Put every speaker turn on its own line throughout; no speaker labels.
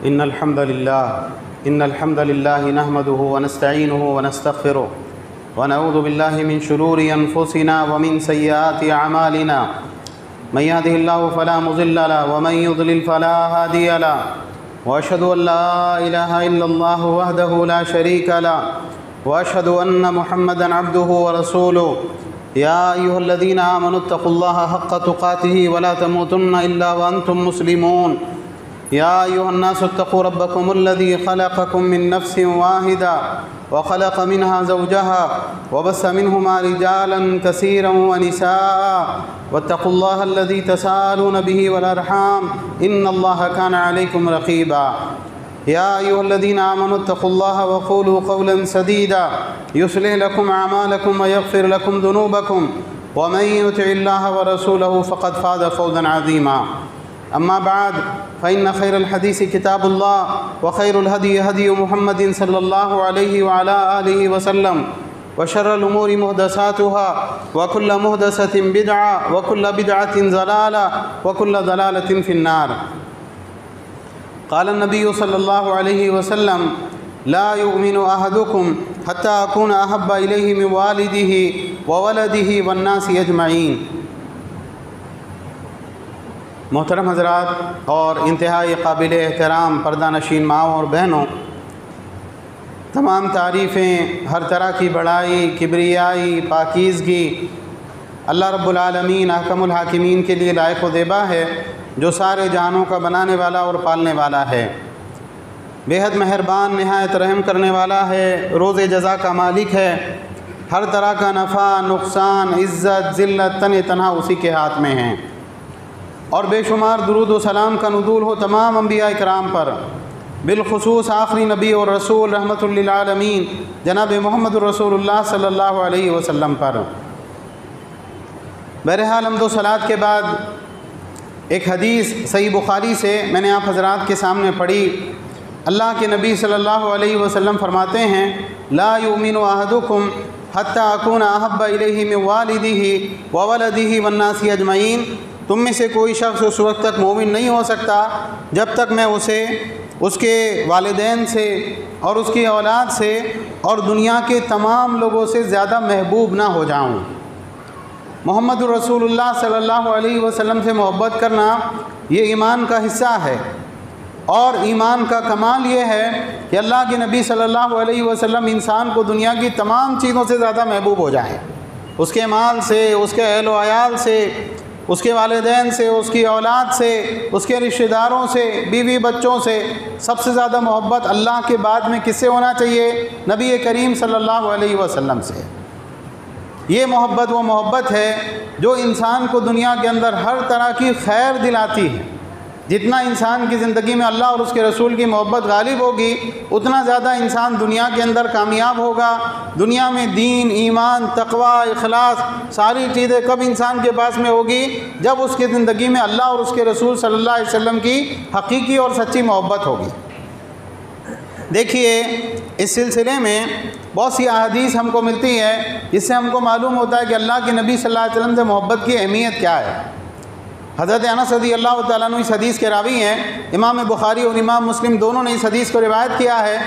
إن الحمد لله نحمده ونستعينه ونستغفره ونعوذ بالله من شرور أنفسنا ومن سيئات أعمالنا من يهده الله فلا مضل له ومن يضلل فلا هادي له وأشهد أن لا إله إلا الله وحده لا شريك له وأشهد أن محمدا عبده ورسوله يا أيها الذين آمنوا اتقوا الله حق تقاته ولا تموتن إلا وأنتم مسلمون يا أيها الناس اتقوا ربكم الذي خلقكم من نفس واحدة وخلق منها زوجها وبث منهما رجالا كثيرا ونساء واتقوا الله الذي تساءلون به والأرحام إن الله كان عليكم رقيبا يا أيها الذين آمنوا اتقوا الله وقولوا قولا سديدا يصلح لكم أعمالكم ويغفر لكم ذنوبكم ومن يطع الله ورسوله فقد فاز فوزا عظيما أما بعد فإن خير الحديث كتاب الله وخير الهدي هدي محمد صلى الله عليه وعلى آله وسلم وشر الأمور محدثاتها وكل محدثة بدعة وكل بدعة ضلالة وكل ضلالة في النار. قال النبي صلى الله عليه وسلم لا يؤمن أحدكم حتى أكون أحب إليه من والده وولده والناس أجمعين. محترم حضرات اور انتہائی قابل احترام پردہ نشین ماؤں اور بہنوں، تمام تعریفیں، ہر طرح کی بڑائی، کبریائی، پاکیزگی اللہ رب العالمین احکم الحاکمین کے لیے لائق و زیبا ہے، جو سارے جہانوں کا بنانے والا اور پالنے والا ہے، بے حد مہربان، نہایت رحم کرنے والا ہے، روز جزا کا مالک ہے، ہر طرح کا نفع، نقصان، عزت، ذلت، تنہا اسی کے ہاتھ میں ہیں. اور بے شمار درود و سلام کا نزول ہو تمام انبیاء کرام پر، بالخصوص آخری نبی اور رسول رحمت للعالمین جناب محمد رسول اللہ صلی اللہ علیہ وسلم پر. بہرحال حمد و صلوات کے بعد ایک حدیث صحیح بخاری سے میں نے آپ حضرات کے سامنے پڑھی. اللہ کے نبی صلی اللہ علیہ وسلم فرماتے ہیں لا یؤمن احدکم حتی اکون احب الیہ من والدہ وولدہ والناس اجمعین. تم میں سے کوئی شخص اس وقت تک مومن نہیں ہو سکتا جب تک میں اسے اس کے والدین سے اور اس کی اولاد سے اور دنیا کے تمام لوگوں سے زیادہ محبوب نہ ہو جاؤں. محمد رسول اللہ صلی اللہ علیہ وسلم سے محبت کرنا یہ ایمان کا حصہ ہے، اور ایمان کا کمال یہ ہے کہ اللہ کے نبی صلی اللہ علیہ وسلم انسان کو دنیا کی تمام چیزوں سے زیادہ محبوب ہو جائیں. اس کے مال سے، اس کے اہل و عیال سے، اس کے والدین سے، اس کی اولاد سے، اس کے رشتہ داروں سے، بیوی بچوں سے سب سے زیادہ محبت اللہ کے بعد میں کس سے ہونا چاہیے؟ نبی کریم صلی اللہ علیہ وسلم سے. یہ محبت وہ محبت ہے جو انسان کو دنیا کے اندر ہر طرح کی خیر دلاتی ہے. جتنا انسان کی زندگی میں اللہ اور اس کے رسول کی محبت غالب ہوگی، اتنا زیادہ انسان دنیا کے اندر کامیاب ہوگا. دنیا میں دین، ایمان، تقوی، اخلاص ساری چیزیں کب انسان کے پاس میں ہوگی؟ جب اس کی زندگی میں اللہ اور اس کے رسول صلی اللہ علیہ وسلم کی حقیقی اور سچی محبت ہوگی. دیکھیے، اس سلسلے میں بہت سی احادیث ہم کو ملتی ہے جس سے ہم کو معلوم ہوتا ہے کہ اللہ کے نبی صلی اللہ علیہ وسلم سے محبت کی اہمیت کیا ہے. حضرت انس رضی اللہ تعالیٰ عنہ اس حدیث کے راوی ہیں. امام بخاری اور امام مسلم دونوں نے اس حدیث کو روایت کیا ہے.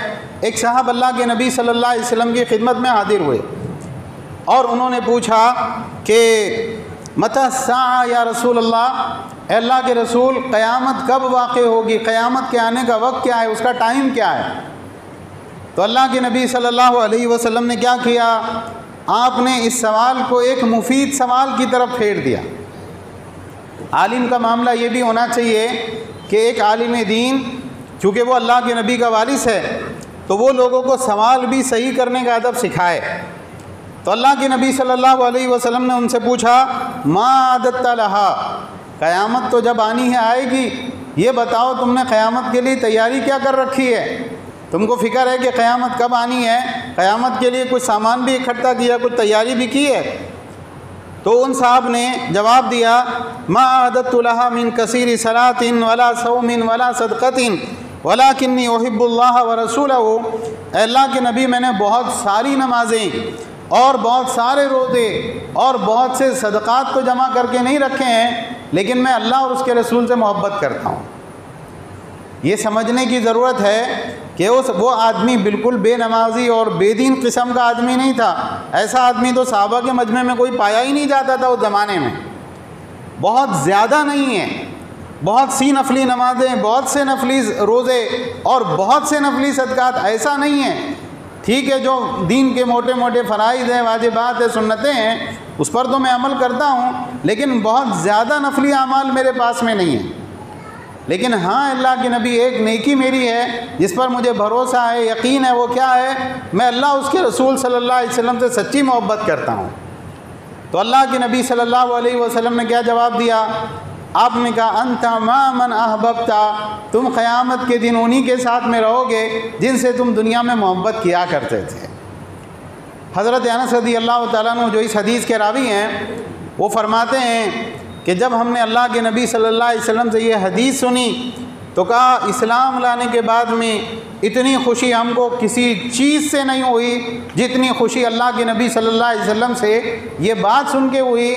ایک صاحب اللہ کے نبی صلی اللہ علیہ وسلم کی خدمت میں حاضر ہوئے اور انہوں نے پوچھا کہ متی الساعہ یا رسول اللہ، اے اللہ کے رسول قیامت کب واقع ہوگی؟ قیامت کے آنے کا وقت کیا ہے؟ اس کا ٹائم کیا ہے؟ تو اللہ کے نبی صلی اللہ علیہ وسلم نے کیا کیا؟ آپ نے اس سوال کو ایک مفید سوال کی طرف پھیر دیا. عالم کا معاملہ یہ بھی ہونا چاہیے کہ ایک عالم دین، چونکہ وہ اللہ کے نبی کا وارث ہے، تو وہ لوگوں کو سوال بھی صحیح کرنے کا ادب سکھائے. تو اللہ کے نبی صلی اللہ علیہ وسلم نے ان سے پوچھا ما عددت لہا، قیامت تو جب آنی ہے آئے گی، یہ بتاؤ تم نے قیامت کے لیے تیاری کیا کر رکھی ہے؟ تم کو فکر ہے کہ قیامت کب آنی ہے؟ قیامت کے لیے کچھ سامان بھی اکٹھا کیا، کچھ تیاری بھی کی ہے؟ تو ان صاحب نے جواب دیا ما عددت لها من کثیر صلاۃ ولا صوم ولا صدقۃ ولکنی احب اللہ ورسولہ. اے اللہ کے نبی، میں نے بہت ساری نمازیں اور بہت سارے روزے اور بہت سے صدقات تو جمع کر کے نہیں رکھے ہیں، لیکن میں اللہ اور اس کے رسول سے محبت کرتا ہوں. یہ سمجھنے کی ضرورت ہے کہ وہ آدمی بالکل بے نمازی اور بے دین قسم کا آدمی نہیں تھا۔ ایسا آدمی تو صحابہ کے مجمع میں کوئی پایا ہی نہیں جاتا تھا اس زمانے میں، بہت زیادہ نہیں ہے، بہت سی نفلی نمازیں، بہت سے نفلی روزے اور بہت سے نفلی صدقات، ایسا نہیں ہے۔ ٹھیک ہے، جو دین کے موٹے موٹے فرائض ہیں، واجبات ہیں، سنتیں ہیں، اس پر تو میں عمل کرتا ہوں، لیکن بہت زیادہ نفلی اعمال میرے پاس میں نہیں ہیں۔ لیکن ہاں، اللہ کے نبی ایک نیکی میری ہے جس پر مجھے بھروسہ ہے، یقین ہے، وہ کیا ہے؟ میں اللہ اس کے رسول صلی اللہ علیہ وسلم سے سچی محبت کرتا ہوں۔ تو اللہ کے نبی صلی اللہ علیہ وسلم نے کیا جواب دیا؟ آپ نے کہا انت ما من احببتا، تم قیامت کے دن انہی کے ساتھ میں رہو گے جن سے تم دنیا میں محبت کیا کرتے تھے۔ حضرت انس رضی اللہ تعالیٰ عنہ جو اس حدیث کے راوی ہیں، وہ فرماتے ہیں کہ جب ہم نے اللہ کے نبی صلی اللہ علیہ وسلم سے یہ حدیث سنی تو کہا اسلام لانے کے بعد میں اتنی خوشی ہم کو کسی چیز سے نہیں ہوئی جتنی خوشی اللہ کے نبی صلی اللہ علیہ وسلم سے یہ بات سن کے ہوئی۔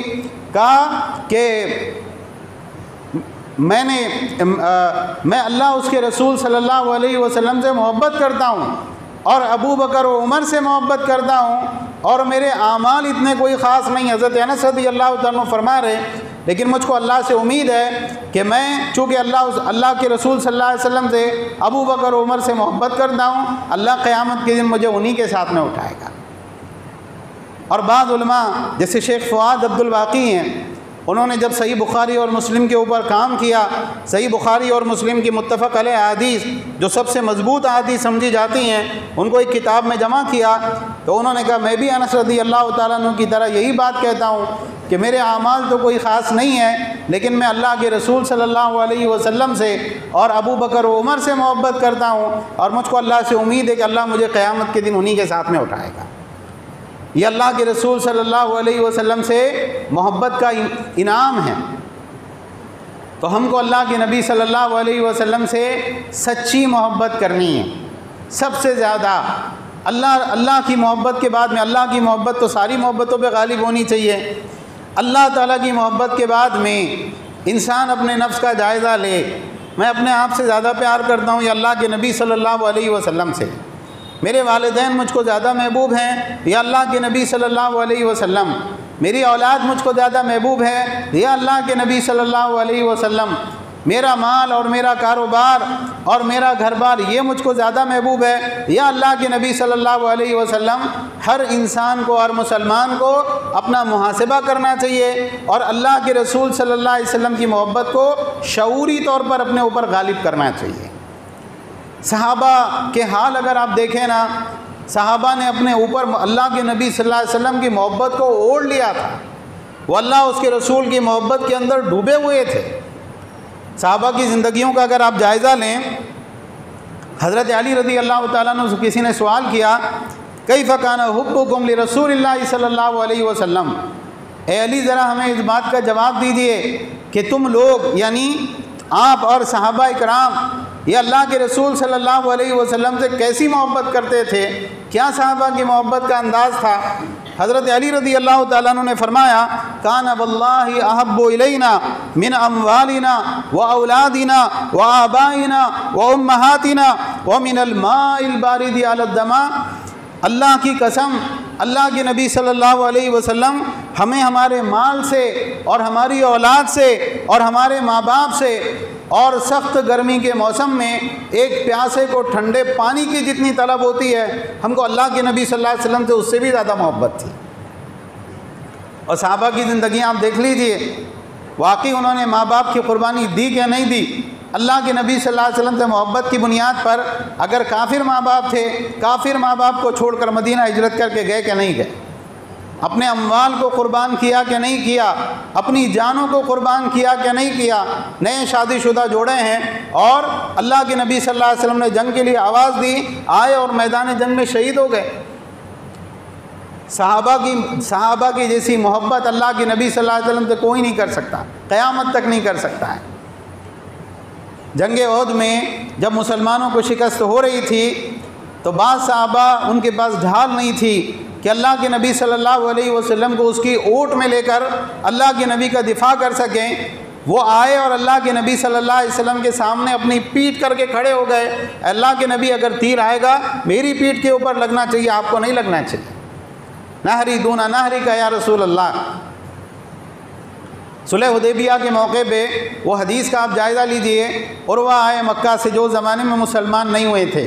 کہا کہ میں اللہ اس کے رسول صلی اللہ علیہ وسلم سے محبت کرتا ہوں اور ابو بکر و عمر سے محبت کرتا ہوں، اور میرے اعمال اتنے کوئی خاص نہیں۔ حضرت انس رضی اللہ تعالیٰ عنہ فرما رہے لیکن مجھ کو اللہ سے امید ہے کہ میں چونکہ اللہ کے رسول صلی اللہ علیہ وسلم سے ابو بکر و عمر سے محبت کرتا ہوں، اللہ قیامت کے دن مجھے انہی کے ساتھ میں اٹھائے گا۔ اور بعض علماء جیسے شیخ فؤاد عبد الباقی ہیں، انہوں نے جب صحیح بخاری اور مسلم کے اوپر کام کیا، صحیح بخاری اور مسلم کی متفق علیہ احادیث جو سب سے مضبوط احادیث سمجھی جاتی ہیں، ان کو ایک کتاب میں جمع کیا، تو انہوں نے کہا میں بھی انس رضی اللہ تعالیٰ عنہ کی طرح یہی بات کہتا ہوں کہ میرے اعمال تو کوئی خاص نہیں ہے، لیکن میں اللہ کے رسول صلی اللہ علیہ وسلم سے اور ابو بکر و عمر سے محبت کرتا ہوں، اور مجھ کو اللہ سے امید ہے کہ اللہ مجھے قیامت کے دن انہی کے ساتھ میں اٹھائے گا۔ یہ اللہ کے رسول صلی اللہ علیہ وسلم سے محبت کا انعام ہے۔ تو ہم کو اللہ کے نبی صلی اللہ علیہ وسلم سے سچی محبت کرنی ہے، سب سے زیادہ۔ اللہ کی محبت کے بعد میں، اللہ کی محبت تو ساری محبتوں پہ غالب ہونی چاہیے، اللہ تعالیٰ کی محبت کے بعد میں انسان اپنے نفس کا جائزہ لے، میں اپنے آپ سے زیادہ پیار کرتا ہوں یا اللہ کے نبی صلی اللہ علیہ وسلم سے؟ میرے والدین مجھ کو زیادہ محبوب ہیں یا اللہ کے نبی صلی اللہ علیہ وسلم؟ میری اولاد مجھ کو زیادہ محبوب ہے یا اللہ کے نبی صلی اللہ علیہ وسلم؟ میرا مال اور میرا کاروبار اور میرا گھر بار یہ مجھ کو زیادہ محبوب ہے یا اللہ کے نبی صلی اللہ علیہ وسلم؟ ہر انسان کو، ہر مسلمان کو اپنا محاسبہ کرنا چاہیے اور اللہ کے رسول صلی اللہ علیہ وسلم کی محبت کو شعوری طور پر اپنے اوپر غالب کرنا چاہیے۔ صحابہ کے حال اگر آپ دیکھیں نا، صحابہ نے اپنے اوپر اللہ کے نبی صلی اللہ علیہ وسلم کی محبت کو اوڑھ لیا تھا، وہ اللہ اس کے رسول کی محبت کے اندر ڈوبے ہوئے تھے۔ صحابہ کی زندگیوں کا اگر آپ جائزہ لیں، حضرت علی رضی اللہ تعالیٰ عنہ سے کسی نے سوال کیا کیف کان حبکم لرسول اللہ صلی اللہ علیہ وسلم، اے علی ذرا ہمیں اس بات کا جواب دیجئے کہ تم لوگ یعنی آپ اور صحابہ اکرام یہ اللہ کے رسول صلی اللہ علیہ وسلم سے کیسی محبت کرتے تھے، کیا صحابہ کی محبت کا انداز تھا؟ حضرت علی رضی اللہ تعالیٰ عنہ نے فرمایا کان واللہ احب الینا من اموالنا و اولادنا و آبائنا و امہاتنا ومن الماء البارد علی الدماء، اللہ کی قسم اللہ کے نبی صلی اللہ علیہ وسلم ہمیں ہمارے مال سے اور ہماری اولاد سے اور ہمارے ماں باپ سے اور سخت گرمی کے موسم میں ایک پیاسے کو ٹھنڈے پانی کی جتنی طلب ہوتی ہے، ہم کو اللہ کے نبی صلی اللہ علیہ وسلم سے اس سے بھی زیادہ محبت تھی۔ اور صحابہ کی زندگیاں آپ دیکھ لیجئے، واقعی انہوں نے ماں باپ کی قربانی دی کہ نہیں دی؟ اللہ کے نبی صلی اللہ علیہ وسلم سے محبت کی بنیاد پر اگر کافر ماں باپ تھے، کافر ماں باپ کو چھوڑ کر مدینہ ہجرت کر کے گئے کہ نہیں گئے؟ اپنے اموال کو قربان کیا کہ نہیں کیا؟ اپنی جانوں کو قربان کیا کہ نہیں کیا؟ نئے شادی شدہ جوڑے ہیں اور اللہ کے نبی صلی اللہ علیہ وسلم نے جنگ کے لیے آواز دی، آئے اور میدان جنگ میں شہید ہو گئے۔ صحابہ کی جیسی محبت اللہ کے نبی صلی اللہ علیہ وسلم سے کوئی نہیں کر سکتا، قیامت تک نہیں کر سکتا ہے۔ جنگ احد میں جب مسلمانوں کو شکست ہو رہی تھی تو بعض صحابہ ان کے پاس ڈھال نہیں تھی کہ اللہ کے نبی صلی اللہ علیہ وسلم کو اس کی اونٹ میں لے کر اللہ کے نبی کا دفاع کر سکیں، وہ آئے اور اللہ کے نبی صلی اللہ علیہ وسلم کے سامنے اپنی پیٹھ کر کے کھڑے ہو گئے، اللہ کے نبی اگر تیر آئے گا میری پیٹھ کے اوپر لگنا چاہیے، آپ کو نہیں لگنا چاہیے، نہری دونا نہری کا یا رسول اللہ۔ صلح حدیبیہ کے موقع پہ وہ حدیث کا آپ جائزہ لیجئے، عروہ آئے مکہ سے جو زمانے میں مسلمان نہیں ہوئے تھے،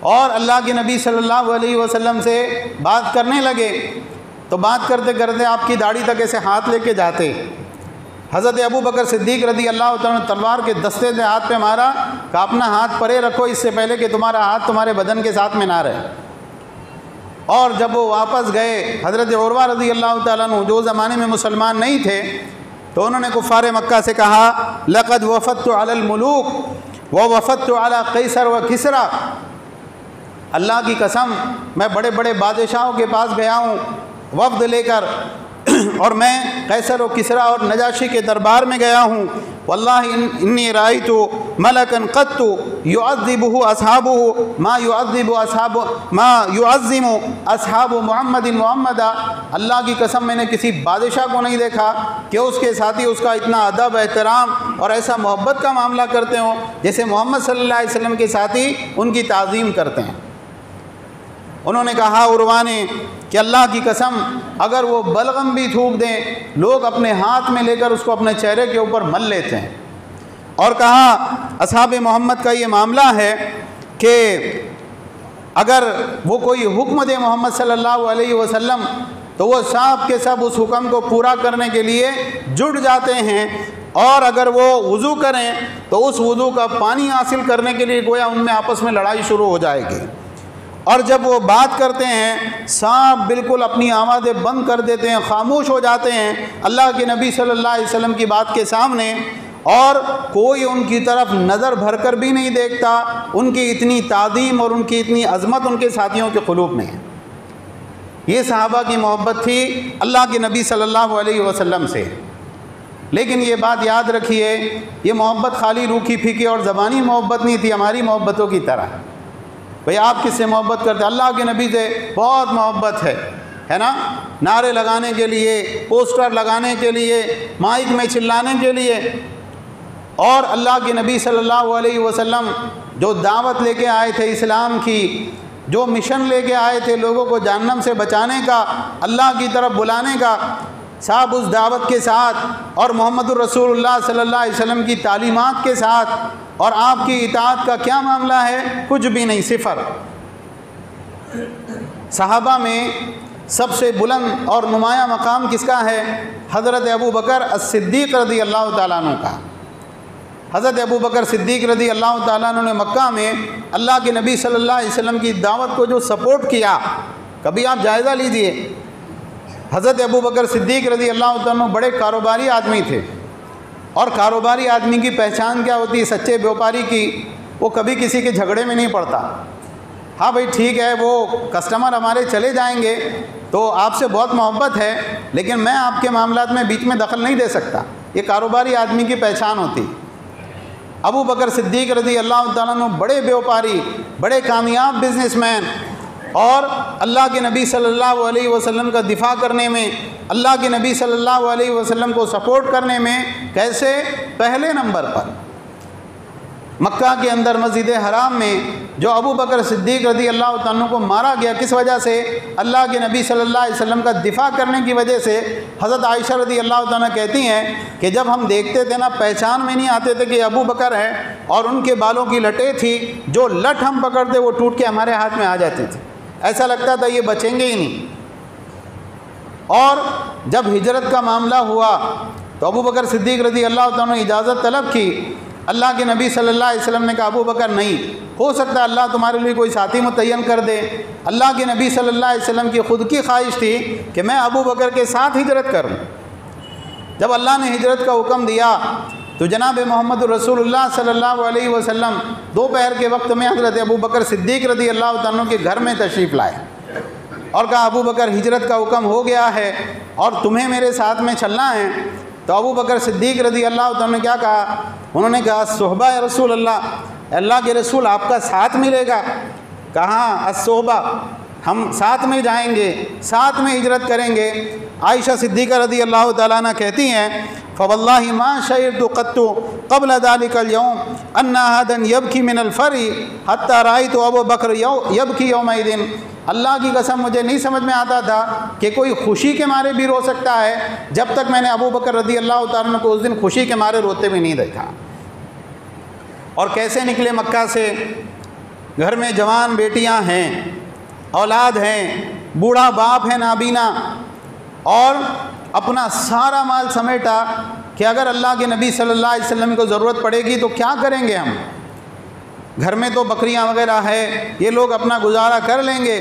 اور اللہ کے نبی صلی اللہ علیہ وسلم سے بات کرنے لگے، تو بات کرتے کرتے آپ کی داڑھی تک ایسے ہاتھ لے کے جاتے۔ حضرت ابو بکر صدیق رضی اللہ تعالیٰ نے تلوار کے دستے سے ہاتھ پہ مارا کہ اپنا ہاتھ پرے رکھو اس سے پہلے کہ تمہارا ہاتھ تمہارے بدن کے ساتھ میں نہ رہے۔ اور جب وہ واپس گئے، حضرت عروہ رضی اللہ تعالیٰ عنہ جو زمانے میں مسلمان نہیں تھے، تو انہوں نے کفار مکہ سے کہا لقد وفدت علی الملوک ووفدت علی قیصر و کسریٰ، اللہ کی قسم میں بڑے بڑے بادشاہوں کے پاس گیا ہوں وفد لے کر، اور میں قیصر و کسریٰ اور نجاشی کے دربار میں گیا ہوں، واللہ انی رأیت ملکا قط يعذبه اصحابہ ما يعظم اصحاب محمد، اللہ کی قسم میں نے کسی بادشاہ کو نہیں دیکھا کہ اس کے ساتھی اس کا اتنا ادب احترام اور ایسا محبت کا معاملہ کرتے ہوں جیسے محمد صلی اللہ علیہ وسلم کے ساتھی ان کی تعظیم کرتے ہیں۔ انہوں نے کہا عروہ نے کہ اللہ کی قسم اگر وہ بلغم بھی تھوک دیں لوگ اپنے ہاتھ میں لے کر اس کو اپنے چہرے کے اوپر مل لیتے ہیں، اور کہا اصحاب محمد کا یہ معاملہ ہے کہ اگر وہ کوئی حکم دے محمد صلی اللہ علیہ وسلم تو وہ سب کے سب اس حکم کو پورا کرنے کے لیے جٹ جاتے ہیں، اور اگر وہ وضو کریں تو اس وضو کا پانی حاصل کرنے کے لیے گویا ان میں آپس میں لڑائی شروع ہو جائے گی، اور جب وہ بات کرتے ہیں سب بالکل اپنی آوازیں بند کر دیتے ہیں، خاموش ہو جاتے ہیں اللہ کے نبی صلی اللہ علیہ وسلم کی بات کے سامنے، اور کوئی ان کی طرف نظر بھر کر بھی نہیں دیکھتا۔ ان کی اتنی تعظیم اور ان کی اتنی عظمت ان کے ساتھیوں کے قلوب میں ہے۔ یہ صحابہ کی محبت تھی اللہ کے نبی صلی اللہ علیہ وسلم سے۔ لیکن یہ بات یاد رکھیے، یہ محبت خالی روکھی پھیکی اور زبانی محبت نہیں تھی ہماری محبتوں کی طرح۔ بھئی آپ کس سے محبت کرتے؟ اللہ کے نبی سے بہت محبت ہے نا، نعرے لگانے کے لیے، پوسٹر لگانے کے لیے، مائک میں چلانے کے لیے، اور اللہ کے نبی صلی اللہ علیہ وسلم جو دعوت لے کے آئے تھے اسلام کی، جو مشن لے کے آئے تھے لوگوں کو جہنم سے بچانے کا، اللہ کی طرف بلانے کا، صاحب اس دعوت کے ساتھ اور محمد الرسول اللہ صلی اللہ علیہ وسلم کی تعلیمات کے ساتھ اور آپ کی اطاعت کا کیا معاملہ ہے؟ کچھ بھی نہیں، صفر۔ صحابہ میں سب سے بلند اور نمایاں مقام کس کا ہے؟ حضرت ابو بکر الصدیق رضی اللہ تعالیٰ عنہ کا۔ حضرت ابو بکر صدیق رضی اللہ تعالیٰ عنہ نے مکہ میں اللہ کے نبی صلی اللہ علیہ وسلم کی دعوت کو جو سپورٹ کیا، کبھی آپ جائزہ لیجئے۔ حضرت ابو بکر صدیق رضی اللہ تعالیٰ عنہ بڑے کاروباری آدمی تھے، اور کاروباری آدمی کی پہچان کیا ہوتی ہے سچے بیوپاری کی؟ وہ کبھی کسی کے جھگڑے میں نہیں پڑتا۔ ہاں بھائی ٹھیک ہے، وہ کسٹمر ہمارے چلے جائیں گے تو آپ سے بہت محبت ہے، لیکن میں آپ کے معاملات میں بیچ میں دخل نہیں دے سکتا۔ یہ کاروباری آدمی کی پہچان ہوتی۔ ابو بکر صدیق رضی اللہ تعالیٰ عنہ بڑے بیوپاری، بڑے کامیاب بزنس مین، اور اللہ کے نبی صلی اللہ علیہ وسلم کا دفاع کرنے میں، اللہ کے نبی صلی اللہ علیہ وسلم کو سپورٹ کرنے میں کیسے؟ پہلے نمبر پر مکہ کے اندر مسجد حرام میں جو ابو بکر صدیق رضی اللہ تعالیٰ عنہ کو مارا گیا، کس وجہ سے؟ اللہ کے نبی صلی اللہ علیہ وسلم کا دفاع کرنے کی وجہ سے۔ حضرت عائشہ رضی اللہ تعالیٰ کہتی ہیں کہ جب ہم دیکھتے تھے نا، پہچان میں نہیں آتے تھے کہ ابو بکر ہے، اور ان کے بالوں کی لٹیں تھی، جو لٹ ہم پکڑتے وہ ٹوٹ کے ہمارے ہاتھ میں آ جاتی تھی، ایسا لگتا تھا یہ بچیں گے ہی نہیں۔ اور جب ہجرت کا معاملہ ہوا تو ابو بکر صدیق رضی اللہ تعالیٰ نے اجازت طلب کی۔ اللہ کے نبی صلی اللہ علیہ وسلم نے کہا ابو بکر نہیں، ہو سکتا ہے اللہ تمہارے لیے کوئی ساتھی متعین کر دے۔ اللہ کے نبی صلی اللہ علیہ وسلم کی خود کی خواہش تھی کہ میں ابو بکر کے ساتھ ہجرت کروں۔ جب اللہ نے ہجرت کا حکم دیا تو جناب محمد الرسول اللہ صلی اللہ علیہ وسلم دوپہر کے وقت میں حضرت ابو بکر صدیق رضی اللہ تعالیٰ کے گھر میں تشریف لائے اور کہا ابو بکر ہجرت کا حکم ہو گیا ہے اور تمہیں میرے ساتھ میں چلنا ہے۔ تو ابو بکر صدیق رضی اللہ تعالیٰ نے کیا کہا؟ انہوں نے کہا صحبہ یا رسول اللہ، اللہ کے رسول آپ کا ساتھ ملے گا۔ کہاں الصحبہ، ہم ساتھ میں جائیں گے، ساتھ میں ہجرت کریں گے۔ عائشہ صدیقہ رضی اللہ تعالیٰ عنہ کہتی ہیں فواللہ ما شعرت قط قبل ذلك اليوم ان احدا يبكي من الفرح حتى رأيت ابو بکر يبكي يومئذ، اللہ کی قسم مجھے نہیں سمجھ میں آتا تھا کہ کوئی خوشی کے مارے بھی رو سکتا ہے، جب تک میں نے ابو بکر رضی اللہ تعالیٰ عنہ کو اس دن خوشی کے مارے روتے بھی نہیں دیکھا۔ اور کیسے نکلے مکہ سے، گھر میں جوان بیٹیاں ہیں، اولاد ہیں، بوڑھا باپ ہے نابینا، اور اپنا سارا مال سمیٹا کہ اگر اللہ کے نبی صلی اللہ علیہ وسلم کو ضرورت پڑے گی تو کیا کریں گے ہم، گھر میں تو بکریاں وغیرہ ہے، یہ لوگ اپنا گزارا کر لیں گے،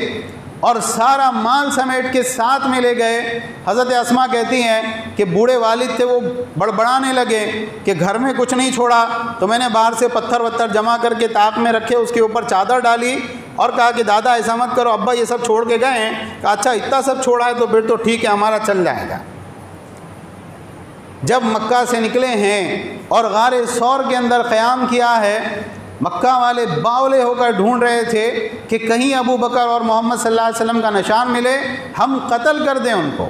اور سارا مال سمیٹ کے ساتھ میں لے گئے۔ حضرت اسماء کہتی ہیں کہ بوڑھے والد تھے، وہ بڑبڑانے لگے کہ گھر میں کچھ نہیں چھوڑا، تو میں نے باہر سے پتھر وتھر جمع کر کے طاق میں رکھے، اس کے اوپر چادر ڈالی اور کہا کہ دادا ایسا مت کرو، ابا یہ سب چھوڑ کے گئے ہیں۔ کہا اچھا اتنا سب چھوڑا ہے تو پھر تو ٹھیک ہے، ہمارا چل جائے گا۔ جب مکہ سے نکلے ہیں اور غار ثور کے اندر قیام کیا ہے، مکہ والے باولے ہو کر ڈھونڈ رہے تھے کہ کہیں ابو بکر اور محمد صلی اللہ علیہ وسلم کا نشان ملے، ہم قتل کر دیں ان کو۔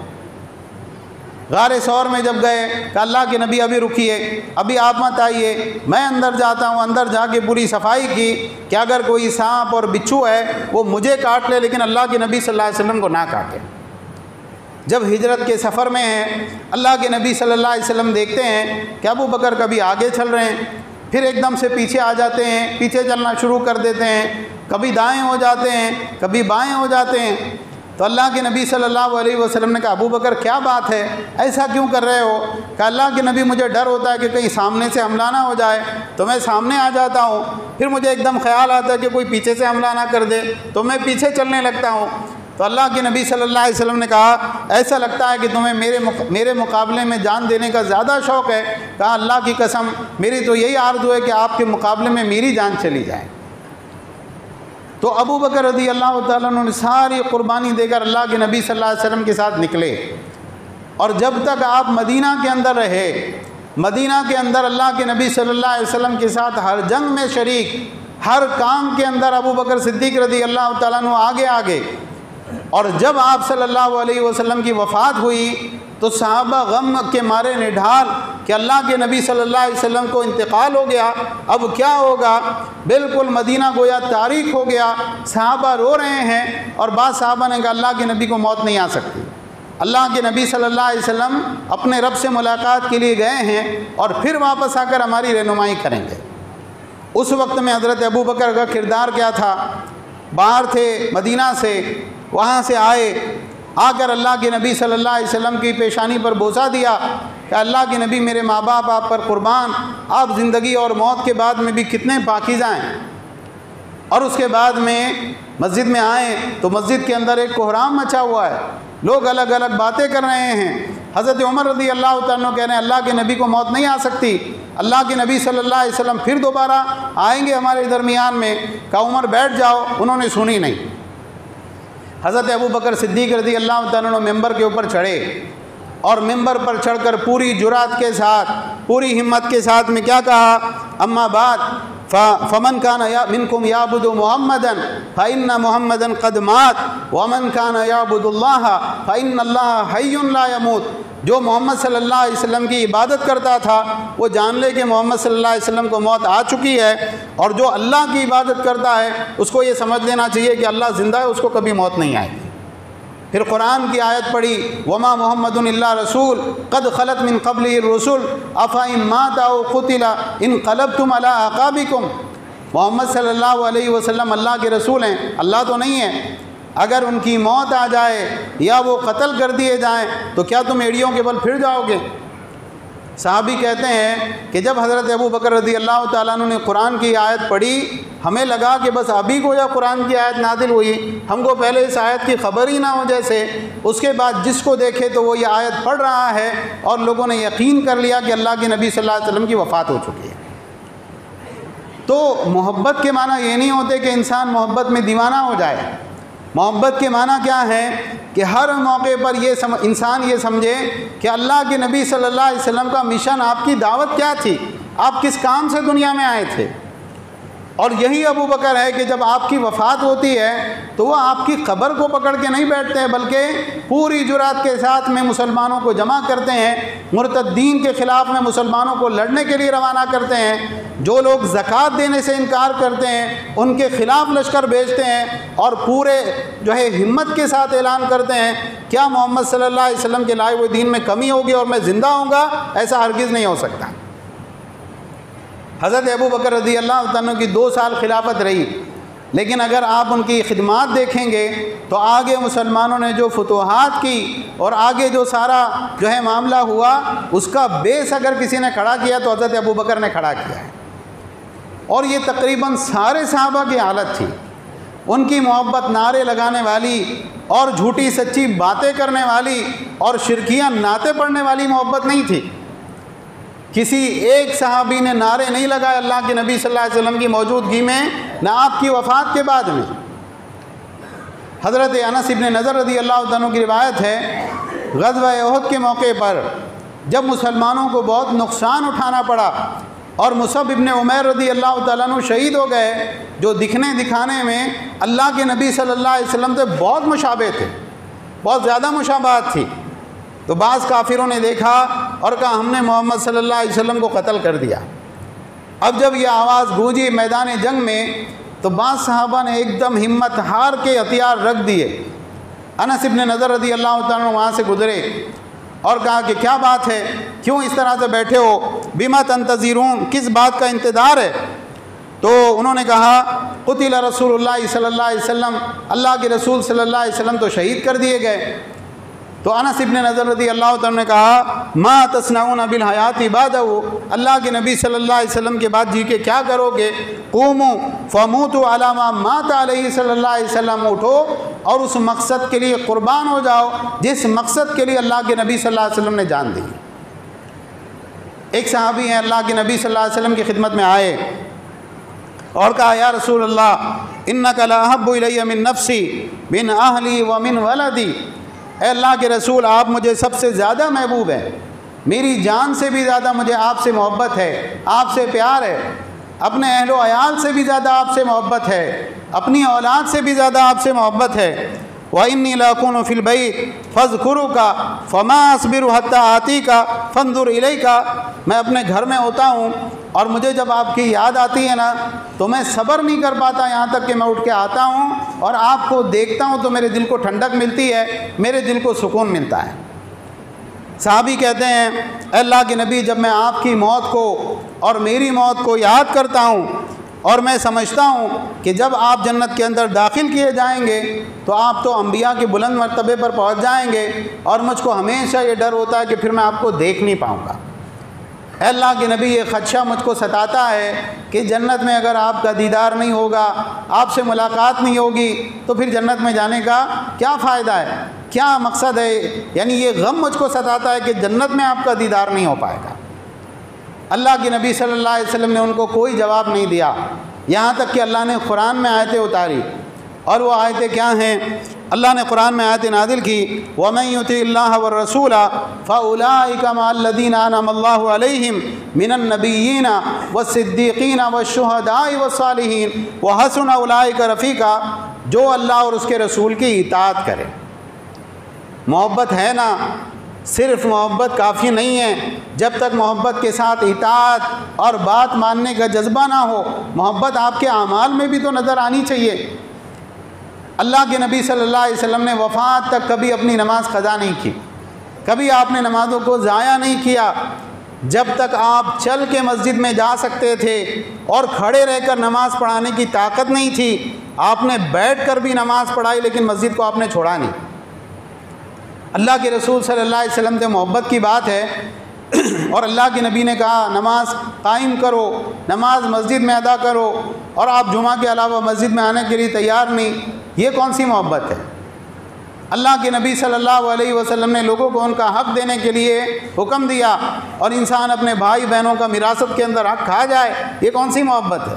غار ثور میں جب گئے کہ اللہ کے نبی ابھی رکیے، ابھی آپ مت آئیے، میں اندر جاتا ہوں۔ اندر جا کے پوری صفائی کی کہ اگر کوئی سانپ اور بچھو ہے وہ مجھے کاٹ لے، لیکن اللہ کے نبی صلی اللہ علیہ وسلم کو نہ کاٹے۔ جب ہجرت کے سفر میں ہیں، اللہ کے نبی صلی اللہ علیہ وسلم دیکھتے ہیں کہ ابو بکر کبھی آگے چل رہے ہیں، پھر ایک دم سے پیچھے آ جاتے ہیں، پیچھے چلنا شروع کر دیتے ہیں، کبھی دائیں ہو جاتے ہیں، کبھی بائیں ہو جاتے ہیں۔ تو اللہ کے نبی صلی اللہ علیہ وسلم نے کہا ابو بکر کیا بات ہے، ایسا کیوں کر رہے ہو؟ کہ اللہ کے نبی مجھے ڈر ہوتا ہے کہ کہیں سامنے سے حملہ نہ ہو جائے تو میں سامنے آ جاتا ہوں، پھر مجھے ایک دم خیال آتا ہے کہ کوئی پیچھے سے حملہ نہ کر دے تو میں پیچھے چلنے لگتا ہوں۔ تو اللہ کے نبی صلی اللہ علیہ وسلم نے کہا ایسا لگتا ہے کہ تمہیں میرے مقابلے میں جان دینے کا زیادہ شوق ہے۔ کہا اللہ کی قسم میری تو یہی آرزو ہے کہ آپ کے مقابلے میں میری جان چلی جائے۔ تو ابو بکر رضی اللہ تعالیٰ عنہ نے ساری قربانی دے کر اللہ کے نبی صلی اللہ علیہ وسلم کے ساتھ نکلے، اور جب تک آپ مدینہ کے اندر رہے، مدینہ کے اندر اللہ کے نبی صلی اللہ علیہ وسلم کے ساتھ ہر جنگ میں شریک، ہر کام کے اندر ابو بکر صدیق رضی اللہ تعالیٰ عنہ آگے آگے۔ اور جب آپ صلی اللہ علیہ وسلم کی وفات ہوئی تو صحابہ غم کے مارے نڈھال کہ اللہ کے نبی صلی اللہ علیہ وسلم کو انتقال ہو گیا، اب کیا ہوگا؟ بالکل مدینہ گویا تاریک ہو گیا، صحابہ رو رہے ہیں، اور بعض صحابہ نے کہا اللہ کے نبی کو موت نہیں آ سکتی۔ اللہ کے نبی صلی اللہ علیہ وسلم اپنے رب سے ملاقات کے لیے گئے ہیں اور پھر واپس آ کر ہماری رہنمائی کریں گے۔ اس وقت میں حضرت ابو بکر کا کردار کیا تھا؟ باہر تھے مدینہ سے، وہاں سے آئے، آ کر اللہ کے نبی صلی اللہ علیہ وسلم کی پیشانی پر بوسہ دیا کہ اللہ کے نبی میرے ماں باپ آپ پر قربان، آپ زندگی اور موت کے بعد میں بھی کتنے پاکیزہ ہیں۔ اور اس کے بعد میں مسجد میں آئے تو مسجد کے اندر ایک کوہرام مچا ہوا ہے، لوگ الگ الگ باتیں کر رہے ہیں۔ حضرت عمر رضی اللہ تعالیٰ کہہ رہے ہیں اللہ کے نبی کو موت نہیں آ سکتی، اللہ کے نبی صلی اللہ علیہ وسلم پھر دوبارہ آئیں گے ہمارے درمیان میں۔ کہا عمر بیٹھ جاؤ، انہوں نے سنی نہیں۔ حضرت ابو بکر صدیق رضی اللہ تعالیٰ عنہ ممبر کے اوپر چڑھے، اور ممبر پر چڑھ کر پوری جرات کے ساتھ، پوری ہمت کے ساتھ میں کیا کہا؟ اما بعد فمن کان منکم یعبد محمدا فإن محمدا قد مات ومن کان یعبد اللہ فإن اللہ حی لا یموت۔ جو محمد صلی اللہ علیہ وسلم کی عبادت کرتا تھا وہ جان لے کہ محمد صلی اللہ علیہ وسلم کو موت آ چکی ہے، اور جو اللہ کی عبادت کرتا ہے اس کو یہ سمجھ لینا چاہیے کہ اللہ زندہ ہے، اس کو کبھی موت نہیں آئے گی۔ پھر قرآن کی آیت پڑھی وما محمد الا رسول قد خلت من قبلہ الرسل افإن مات او قتل انقلبتم علی اعقابکم۔ محمد صلی اللہ علیہ وسلم اللہ کے رسول ہیں، اللہ تو نہیں ہے۔ اگر ان کی موت آ جائے یا وہ قتل کر دیے جائیں تو کیا تم ایڑیوں کے بل پھر جاؤ گے؟ صحابی کہتے ہیں کہ جب حضرت ابو بکر رضی اللہ تعالیٰ عنہ نے قرآن کی آیت پڑھی، ہمیں لگا کہ بس ابھی کو یا قرآن کی آیت نازل ہوئی، ہم کو پہلے اس آیت کی خبر ہی نہ ہو جیسے۔ اس کے بعد جس کو دیکھے تو وہ یہ آیت پڑھ رہا ہے، اور لوگوں نے یقین کر لیا کہ اللہ کے نبی صلی اللہ علیہ وسلم کی وفات ہو چکی ہے۔ تو محبت کے معنی یہ نہیں ہوتے کہ انسان محبت میں دیوانہ ہو جائے۔ محبت کے معنی کیا ہے کہ ہر موقع پر انسان یہ سمجھے کہ اللہ کے نبی صلی اللہ علیہ وسلم کا مشن، آپ کی دعوت کیا تھی، آپ کس کام سے دنیا میں آئے تھے۔ اور یہی ابو بکر ہے کہ جب آپ کی وفات ہوتی ہے تو وہ آپ کی قبر کو پکڑ کے نہیں بیٹھتے ہیں، بلکہ پوری جرات کے ساتھ میں مسلمانوں کو جمع کرتے ہیں، مرتدین کے خلاف میں مسلمانوں کو لڑنے کے لیے روانہ کرتے ہیں، جو لوگ زکوٰۃ دینے سے انکار کرتے ہیں ان کے خلاف لشکر بھیجتے ہیں، اور پورے ہمت کے ساتھ اعلان کرتے ہیں کیا محمد صلی اللہ علیہ وسلم کے لائے ہوئے دین میں کمی ہوگی اور میں زندہ ہوں گا؟ ایسا ہرگز نہیں ہو سکتا۔ حضرت ابو بکر رضی اللہ عنہ کی 2 سال خلافت رہی، لیکن اگر آپ ان کی خدمات دیکھیں گے تو آگے مسلمانوں نے جو فتوحات کی اور آگے جو سارا معاملہ ہوا، اس کا بیس اگر کسی نے کھڑا کیا تو حضرت ابو بکر نے کھڑا کیا ہے۔ اور یہ تقریباً سارے صحابہ کی حالت تھی۔ ان کی محبت نعرے لگانے والی اور جھوٹی سچی باتیں کرنے والی اور شرکیاں نعتیں پڑھنے والی محبت نہیں تھی۔ کسی ایک صحابی نے نعرے نہیں لگائے اللہ کے نبی صلی اللہ علیہ وسلم کی موجودگی میں، نہ آپ کی وفات کے بعد میں۔ حضرت انس ابن نضر رضی اللہ عنہ کی روایت ہے، غزوہ احد کے موقع پر جب مسلمانوں کو بہت نقصان اٹھانا پڑا اور مصعب ابن عمیر رضی اللہ تعالیٰ عنہ شہید ہو گئے، جو دکھنے دکھانے میں اللہ کے نبی صلی اللہ علیہ وسلم سے بہت مشابہ تھے، بہت زیادہ مشابہت تھی، تو بعض کافروں نے دیکھا اور کہا ہم نے محمد صلی اللہ علیہ وسلم کو قتل کر دیا۔ اب جب یہ آواز گونجی میدان جنگ میں تو بعض صحابہ نے ایک دم ہمت ہار کے ہتھیار رکھ دیے۔ انس ابن نضر رضی اللہ تعالیٰ وہاں سے گزرے اور کہا کہ کیا بات ہے، کیوں اس طرح سے بیٹھے ہو، بما تنتظرون، کس بات کا انتظار ہے؟ تو انہوں نے کہا قتل رسول اللہ صلی اللہ علیہ وسلم، اللہ کے رسول صلی اللہ علیہ وسلم تو شہید کر دیے گئے۔ تو انس ابن نضر رضی اللہ تعالیٰ نے کہا ما تصنعون بالحیات بعدہ، اللہ کے نبی صلی اللہ علیہ وسلم کے بعد جی کے کیا کرو گے؟ قوموا فموتوا علی ما مات علیہ صلی اللہ علیہ وسلم، اٹھو اور اس مقصد کے لیے قربان ہو جاؤ جس مقصد کے لیے اللہ کے نبی صلی اللہ علیہ وسلم نے جان دی۔ ایک صحابی ہیں اللہ کے نبی صلی اللہ علیہ وسلم کی خدمت میں آئے اور کہا یا رسول اللہ انک لاحب الی من نفسی من اہلی ومن ولدی، اے اللہ کے رسول آپ مجھے سب سے زیادہ محبوب ہیں، میری جان سے بھی زیادہ مجھے آپ سے محبت ہے، آپ سے پیار ہے، اپنے اہل و عیال سے بھی زیادہ آپ سے محبت ہے، اپنی اولاد سے بھی زیادہ آپ سے محبت ہے۔ وَإِنِّي لَأَكُونُ فِي الْبَيْتِ فَاذْكُرُكَ فَمَا أَصْبِرُ حَتَّىٰ آتِيكَ فَانظُرْ إِلَيْكَ، میں اپنے گھر میں ہوتا ہوں اور مجھے جب آپ کی یاد آتی ہے نا تو میں صبر نہیں کر پاتا یہاں تک کہ میں اٹھ کے آتا ہوں اور آپ کو دیکھتا ہوں تو میرے دل کو ٹھنڈک ملتی ہے، میرے دل کو سکون ملتا ہے۔ صحابی کہتے ہیں اے اللہ کے نبی جب میں آپ کی موت کو اور میری موت کو یاد کرتا ہوں اور میں سمجھتا ہوں کہ جب آپ جنت کے اندر داخل کیے جائیں گے تو آپ تو انبیاء کے بلند مرتبے پر پہنچ جائیں گے، اور مجھ کو ہمیشہ یہ ڈر ہوتا ہے کہ پھر میں آپ کو دیکھ نہیں پاؤں گا۔ اے اللہ کے نبی یہ خدشہ مجھ کو ستاتا ہے کہ جنت میں اگر آپ کا دیدار نہیں ہوگا، آپ سے ملاقات نہیں ہوگی تو پھر جنت میں جانے کا کیا فائدہ ہے، کیا مقصد ہے؟ یعنی یہ غم مجھ کو ستاتا ہے کہ جنت میں آپ کا دیدار نہیں ہو پائے گا۔ اللہ کے نبی صلی اللہ علیہ وسلم نے ان کو کوئی جواب نہیں دیا، یہاں تک کہ اللہ نے قرآن میں آیتیں اتاری، اور وہ آیتیں کیا ہیں؟ اللہ نے قرآن میں آیت نازل کی وَمَن يُطِعِ اللَّهَ وَالرَّسُولَ فَأُولَٰئِكَ مَعَ الَّذِينَ أَنْعَمَ اللَّهُ عَلَيْهِم مِّنَ النَّبِيِّينَ وَالصِّدِّيقِينَ وَالشُّهَدَاءِ وَالصَّالِحِينَ وَحَسُنَ أُولَٰئِكَ رَفِيقًا، جو اللہ اور اس کے رسول کی اطاعت کرے۔ محبت ہے نا، صرف محبت کافی نہیں ہے، جب تک محبت کے ساتھ اطاعت اور بات ماننے کا جذبہ نہ ہو، محبت آپ کے اعمال میں بھی تو نظر آنی چاہیے۔ اللہ کے نبی صلی اللہ علیہ وسلم نے وفات تک کبھی اپنی نماز قضا نہیں کی، کبھی آپ نے نمازوں کو ضائع نہیں کیا۔ جب تک آپ چل کے مسجد میں جا سکتے تھے اور کھڑے رہ کر نماز پڑھانے کی طاقت نہیں تھی، آپ نے بیٹھ کر بھی نماز پڑھائی، لیکن مسجد کو آپ نے چھوڑا نہیں۔ اللہ کے رسول صلی اللہ علیہ وسلم سے محبت کی بات ہے اور اللہ کے نبی نے کہا نماز قائم کرو، نماز مسجد میں ادا کرو، اور آپ جمعہ کے علاوہ مسجد میں آنے کے لیے تیار نہیں، یہ کون سی محبت ہے؟ اللہ کے نبی صلی اللہ علیہ وسلم نے لوگوں کو ان کا حق دینے کے لیے حکم دیا، اور انسان اپنے بھائی بہنوں کا میراثت کے اندر حق کھا جائے، یہ کون سی محبت ہے؟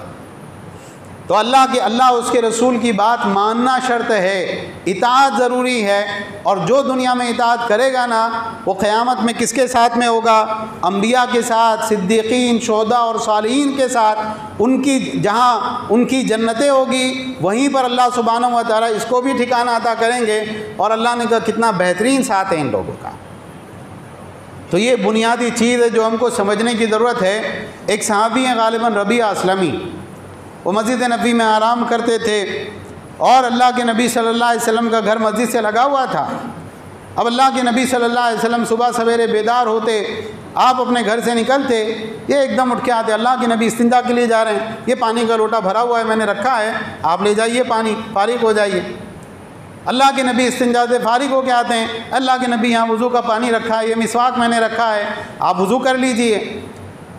تو اللہ اس کے رسول کی بات ماننا شرط ہے، اطاعت ضروری ہے، اور جو دنیا میں اطاعت کرے گا نا وہ قیامت میں کس کے ساتھ میں ہوگا؟ انبیاء کے ساتھ، صدیقین، شہداء اور صالحین کے ساتھ، جہاں ان کی جنتیں ہوگی وہیں پر اللہ سبحانہ و تعالیٰ اس کو بھی ٹھکانہ عطا کریں گے، اور اللہ نے کہا کتنا بہترین ساتھ ہے ان لوگوں کا۔ تو یہ بنیادی چیز ہے جو ہم کو سمجھنے کی ضرورت ہے۔ ایک صحابی ہیں غالباً ربیعہ اسلمی، وہ مسجد نبی میں آرام کرتے تھے، اور اللہ کے نبی صلی اللہ علیہ وسلم کا گھر مسجد سے لگا ہوا تھا۔ اب اللہ کے نبی صلی اللہ علیہ وسلم صبح سویرے بیدار ہوتے، آپ اپنے گھر سے نکلتے، یہ ایک دم اٹھ کے آتے، اللہ کے نبی استنجا کے لیے جا رہے ہیں، یہ پانی کا لوٹا بھرا ہوا ہے میں نے رکھا ہے، آپ لے جائیے پانی، فارغ ہو جائیے۔ اللہ کے نبی استنجا سے فارغ ہو کے آتے ہیں، اللہ کے نبی یہاں وضو کا پانی رکھا ہے، یہ مسواک میں نے رکھا ہے، آپ وضو کر لیجئے۔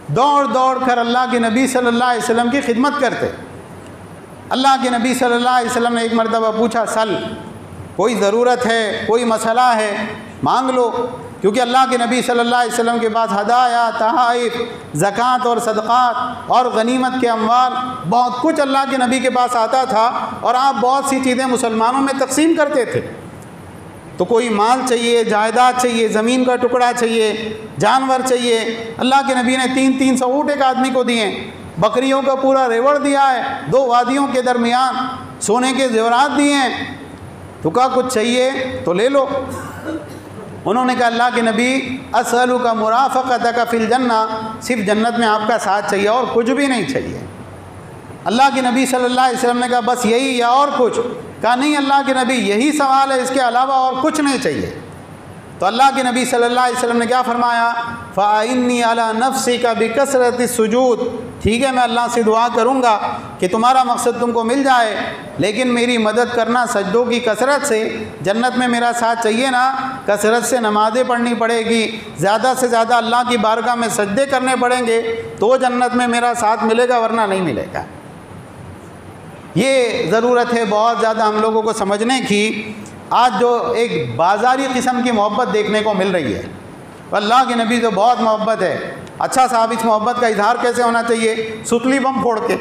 دوڑ دوڑ کر اللہ کے نبی صلی اللہ علیہ وسلم کی خدمت کرتے۔ اللہ کے نبی صلی اللہ علیہ وسلم نے ایک مرتبہ پوچھا، سل، کوئی ضرورت ہے، کوئی مسئلہ ہے، مانگ لو، کیونکہ اللہ کے نبی صلی اللہ علیہ وسلم کے پاس ہدایہ، تحائف، زکوٰۃ اور صدقات اور غنیمت کے اموال، بہت کچھ اللہ کے نبی کے پاس آتا تھا، اور آپ بہت سی چیزیں مسلمانوں میں تقسیم کرتے تھے۔ تو کوئی مال چاہیے، جائیداد چاہیے، زمین کا ٹکڑا چاہیے، جانور چاہیے، اللہ کے نبی نے 300 اونٹ ایک آدمی کو دیے، بکریوں کا پورا ریوڑ دیا ہے، 2 وادیوں کے درمیان، سونے کے زیورات دیے ہیں۔ تو کہا کچھ چاہیے تو لے لو۔ انہوں نے کہا اللہ کے نبی اسألک مرافقتک فی الجنہ، صرف جنت میں آپ کا ساتھ چاہیے اور کچھ بھی نہیں چاہیے۔ اللہ کے نبی صلی اللہ علیہ وسلم نے کہا بس یہی یا اور کچھ؟ کہا نہیں اللہ کے نبی یہی سوال ہے، اس کے علاوہ اور کچھ نہیں چاہیے۔ تو اللہ کے نبی صلی اللہ علیہ وسلم نے کیا فرمایا؟ فَإِنِّي عَلَى نَفْسِكَ بِكَثْرَةِ السُّجُودِ، ٹھیک ہے میں اللہ سے دعا کروں گا کہ تمہارا مقصد تم کو مل جائے، لیکن میری مدد کرنا سجدوں کی کثرت سے، جنت میں میرا ساتھ چاہیے نا، کثرت سے نمازیں پڑھنی پڑے گی، زیادہ سے زیادہ اللہ کی بارگاہ میں سجدے کرنے پڑیں گے تو جنت میں میرا ساتھ ملے گا، ورنہ نہیں ملے گا۔ یہ ضرورت ہے بہت زیادہ ہم لوگوں کو سمجھنے کی۔ آج جو ایک بازاری قسم کی محبت دیکھنے کو مل رہی ہے، اللہ کے نبی سے بہت محبت ہے۔ اچھا صاحب اس محبت کا اظہار کیسے ہونا چاہیے؟ ستلی بم پھوڑ کے،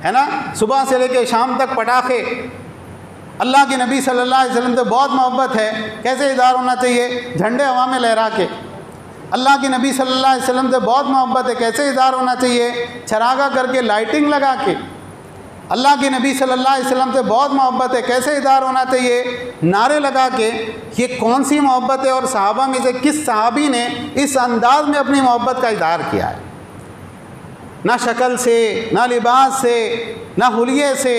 ہے نا، صبح سے لے کے شام تک پٹاخے۔ اللہ کے نبی صلی اللہ علیہ وسلم سے بہت محبت ہے، کیسے اظہار ہونا چاہیے؟ جھنڈے ہوا میں لہرا کے۔ اللہ کے نبی صلی اللہ علیہ وسلم سے بہت محبت ہے، کیسے اظہار ہونا چاہیے؟ چراغاں کر کے، لائٹنگ لگا کے۔ اللہ کے نبی صلی اللہ علیہ وسلم سے بہت محبت ہے، کیسے اظہار ہونا چاہیے؟ نعرے لگا کے۔ یہ کون سی محبت ہے؟ اور صحابہ میں سے کس صحابی نے اس انداز میں اپنی محبت کا اظہار کیا ہے؟ نہ شکل سے، نہ لباس سے، نہ حلیے سے،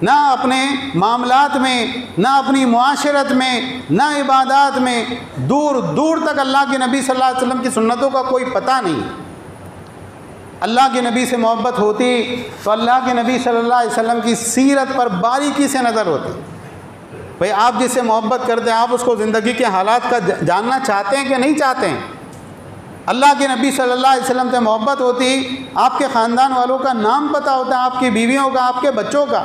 نہ اپنے معاملات میں، نہ اپنی معاشرت میں، نہ عبادات میں، دور دور تک اللہ کے نبی صلی اللہ علیہ وسلم کی سنتوں کا کوئی پتہ نہیں۔ اللہ کے نبی سے محبت ہوتی تو اللہ کے نبی صلی اللہ علیہ وسلم کی سیرت پر باریکی سے نظر ہوتی۔ بھئی آپ جس سے محبت کرتے ہیں، آپ اس کو زندگی کے حالات کا جاننا چاہتے ہیں کہ نہیں چاہتے ہیں؟ اللہ کے نبی صلی اللہ علیہ وسلم سے محبت ہوتی، آپ کے خاندان والوں کا نام پتہ ہوتا ہے، آپ کی بیویوں کا، آپ کے بچوں کا۔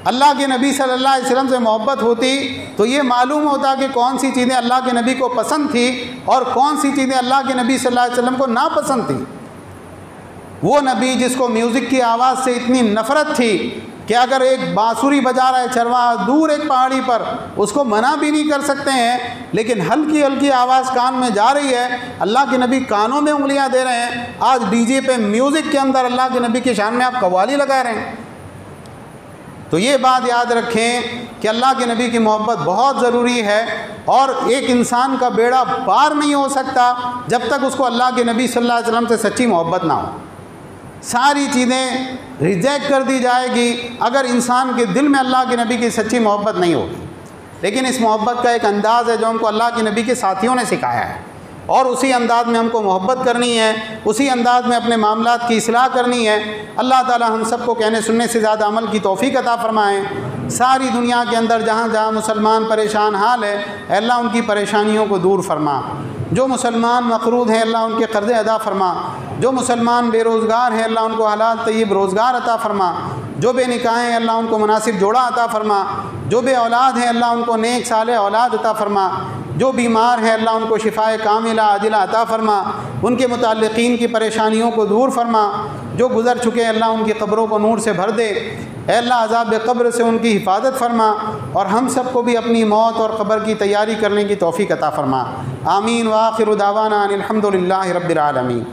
اللہ کے نبی صلی اللہ علیہ وسلم سے محبت ہوتی تو یہ معلوم ہوتا کہ کون سی چیزیں اللہ کے نبی کو پسند تھی اور کون سی چیزیں اللہ کے نبی صلی اللہ علیہ وسلم کو ناپسند تھی۔ وہ نبی جس کو میوزک کی آواز سے اتنی نفرت تھی کہ اگر ایک بانسری بجا رہا ہے چرواہا دور ایک پہاڑی پر، اس کو منع بھی نہیں کر سکتے ہیں، لیکن ہلکی ہلکی آواز کان میں جا رہی ہے، اللہ کے نبی کانوں میں انگلیاں دے رہے ہیں۔ آج ڈی جے پہ میوزک کے اندر اللہ کے نبی کی شان میں آپ قوالی لگا رہے ہیں۔ تو یہ بات یاد رکھیں کہ اللہ کے نبی کی محبت بہت ضروری ہے، اور ایک انسان کا بیڑا پار نہیں ہو سکتا جب تک اس کو اللہ کے نبی صلی اللہ علیہ وسلم سے سچی محبت نہ ہو۔ ساری چیزیں ریجیکٹ کر دی جائے گی اگر انسان کے دل میں اللہ کے نبی کی سچی محبت نہیں ہوگی۔ لیکن اس محبت کا ایک انداز ہے جو ہم کو اللہ کے نبی کے ساتھیوں نے سکھایا ہے، اور اسی انداز میں ہم کو محبت کرنی ہے، اسی انداز میں اپنے معاملات کی اصلاح کرنی ہے۔ اللہ تعالی ہم سب کو کہنے سننے سے زیادہ عمل کی توفیق عطا فرمائیں۔ ساری دنیا کے اندر جہاں جہاں مسلمان پریشان حال ہے، اے اللہ ان کی پریشانیوں کو دور فرما۔ جو مسلمان مقروض ہیں اللہ ان کے قرضے ادا فرما۔ جو مسلمان بے روزگار ہیں اللہ ان کو حلال طیب روزگار عطا فرما۔ جو بے نکاح ہیں اللہ ان کو مناسب جوڑا عطا فرما۔ جو بے اولاد ہیں اللہ ان کو نیک صالح اولاد عطا فرما۔ جو بیمار ہیں اللہ ان کو شفائے کاملہ عاجلہ عطا فرما۔ ان کے متعلقین کی پریشانیوں کو دور فرما۔ جو گزر چکے ہیں اللہ ان کی قبروں کو نور سے بھر دے، اے اللہ عذاب قبر سے ان کی حفاظت فرما، اور ہم سب کو بھی اپنی موت اور قبر کی تیاری کرنے کی توفیق عطا فرما۔ آمین۔ وآخر دعوانا ان الحمد للہ رب العالمین۔